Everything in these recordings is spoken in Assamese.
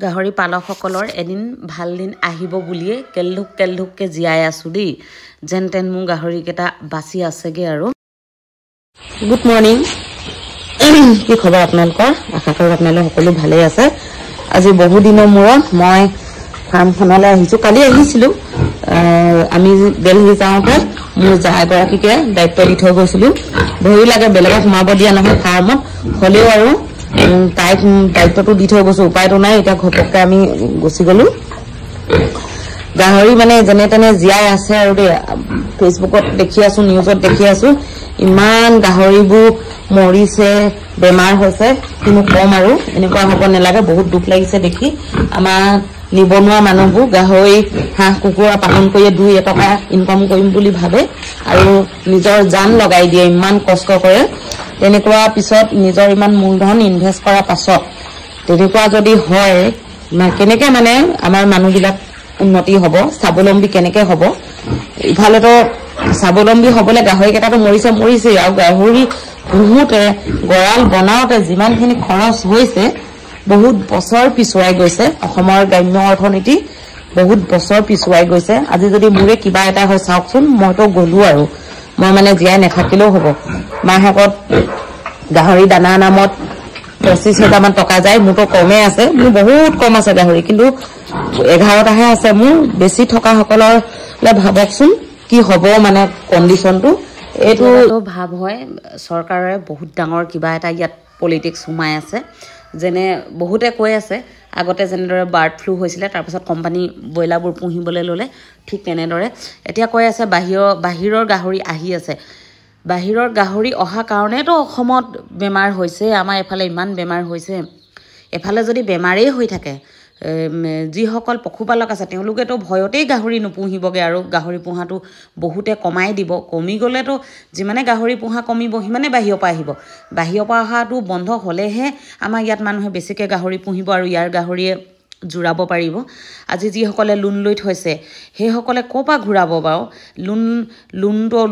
গাহৰি পালকসকলৰ এদিন ভাল দিন আহিব বুলিয়ে কেলধুককে জীয়াই আছোঁ দেই। যেন তেন মোৰ গাহৰিকেইটা বাচি আছেগৈ আৰু। গুড মৰ্ণিং, কি খবৰ আপোনালোকৰ? আশা কৰোঁ আপোনালোক সকলো ভালেই আছে। আজি বহুদিনৰ মূৰত মই ফাৰ্মখনলৈ আহিছোঁ। কালি আহিছিলোঁ, আমি দেলহি যাওঁতে মোৰ জা এগৰাকীকে দায়িত্ব দি থৈ গৈছিলোঁ। ভয়ো লাগে, বেলেগক সোমাব দিয়া নহয় ফাৰ্মত, হ'লেও আৰু তাইক দায়িত্বটো দি থৈ গৈছোঁ, উপায়তো নাই। এতিয়া ঘপককৈ আমি গুচি গ'লোঁ। গাহৰি মানে যেনে তেনে জীয়াই আছে আৰু দেই। ফেচবুকত দেখি আছোঁ, নিউজত দেখি আছোঁ, ইমান গাহৰিবোৰ মৰিছে, বেমাৰ হৈছে। কিন্তু কম আৰু এনেকুৱা হ'ব নালাগে। বহুত দুখ লাগিছে দেখি। আমাৰ নিবনুৱা মানুহবোৰ গাহৰি হাঁহ কুকুৰা পালন কৰিয়ে 2 টকা ইনকাম কৰিম বুলি ভাবে আৰু নিজৰ জান লগাই দিয়ে, ইমান কষ্ট কৰে। তেনেকুৱা পিছত নিজৰ ইমান মূলধন ইনভেষ্ট কৰাৰ পাছত তেনেকুৱা যদি হয়, কেনেকৈ মানে আমাৰ মানুহবিলাক উন্নতি হ'ব, স্বাৱলম্বী কেনেকৈ হ'ব? ইফালেতো স্বাৱলম্বী হ'বলৈ গাহৰিকেইটাতো মৰিছেই, আৰু গাহৰি পুহোঁতে গঁৰাল বনাওঁতে যিমানখিনি খৰচ হৈছে বহুত বছৰ পিছুৱাই গৈছে। অসমৰ গ্ৰাম্য অৰ্থনীতি বহুত বছৰ পিছুৱাই গৈছে। আজি যদি মোৰে কিবা এটা হয় চাওকচোন, মইতো গ'লোঁ আৰু, মই মানে জীয়াই নাথাকিলেও হ'ব। মাহেকত গাহৰি দানা নামত 25,000 টকা যায়। মোৰতো কমেই আছে, মোৰ বহুত কম আছে গাহৰি, কিন্তু 11টাহে আছে মোৰ। বেছি থকাসকললৈ ভাবকচোন কি হ'ব মানে কণ্ডিশ্যনটো। এইটো ভাৱ হয় চৰকাৰে বহুত ডাঙৰ কিবা এটা ইয়াত পলিটিক্স সোমাই আছে। যেনে বহুতে কৈ আছে আগতে যেনেদৰে বাৰ্ড ফ্লু হৈছিলে, তাৰপিছত কোম্পানী ব্ৰইলাৰবোৰ পুহিবলৈ ল'লে, ঠিক তেনেদৰে এতিয়া কৈ আছে বাহিৰৰ গাহৰি আহি আছে। বাহিৰৰ গাহৰি অহা কাৰণেতো অসমত বেমাৰ হৈছে। আমাৰ এফালে ইমান বেমাৰ হৈছে। এফালে যদি বেমাৰেই হৈ থাকে, যিসকল পশুপালক আছে তেওঁলোকেতো ভয়তেই গাহৰি নুপুহিবগৈ, আৰু গাহৰি পোহাটো বহুতে কমাই দিব। কমি গ'লেতো যিমানে গাহৰি পোহা কমিব সিমানে বাহিৰৰ পৰা আহিব। বাহিৰৰ পৰা অহাটো বন্ধ হ'লেহে আমাৰ ইয়াত মানুহে বেছিকৈ গাহৰি পুহিব আৰু ইয়াৰ গাহৰিয়ে জোৰাব পাৰিব। আজি যিসকলে লোন লৈ থৈছে সেইসকলে ক'ৰ পৰা ঘূৰাব বাৰু?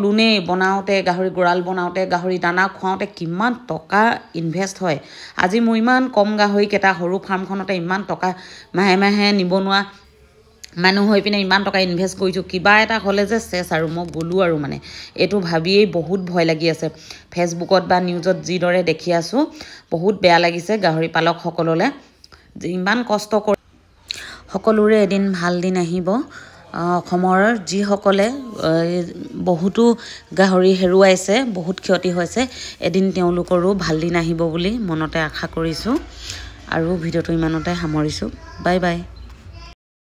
লোনেই বনাওঁতে, গাহৰি গঁৰাল বনাওঁতে, গাহৰি দানা খুৱাওঁতে কিমান টকা ইনভেষ্ট হয়। আজি মোৰ ইমান কম গাহৰিকেইটা, সৰু ফাৰ্মখনতে ইমান টকা মাহে নিবনুৱা মানুহ হৈ পিনে ইমান টকা ইনভেষ্ট কৰিছোঁ, কিবা এটা হ'লে যে চেছ আৰু। মই গ'লোঁ আৰু মানে এইটো ভাবিয়েই বহুত ভয় লাগি আছে। ফেচবুকত বা নিউজত যিদৰে দেখি আছোঁ বহুত বেয়া লাগিছে গাহৰি পালকসকললৈ, যে ইমান কষ্ট কৰি। সকলোৰে এদিন ভাল দিন আহিব। অসমৰ যিসকলে বহুতো গাহৰি হেৰুৱাইছে, বহুত ক্ষতি হৈছে, এদিন তেওঁলোকৰো ভাল দিন আহিব বুলি মনতে আশা কৰিছোঁ। আৰু ভিডিঅ'টো ইমানতে সামৰিছোঁ। Bye bye.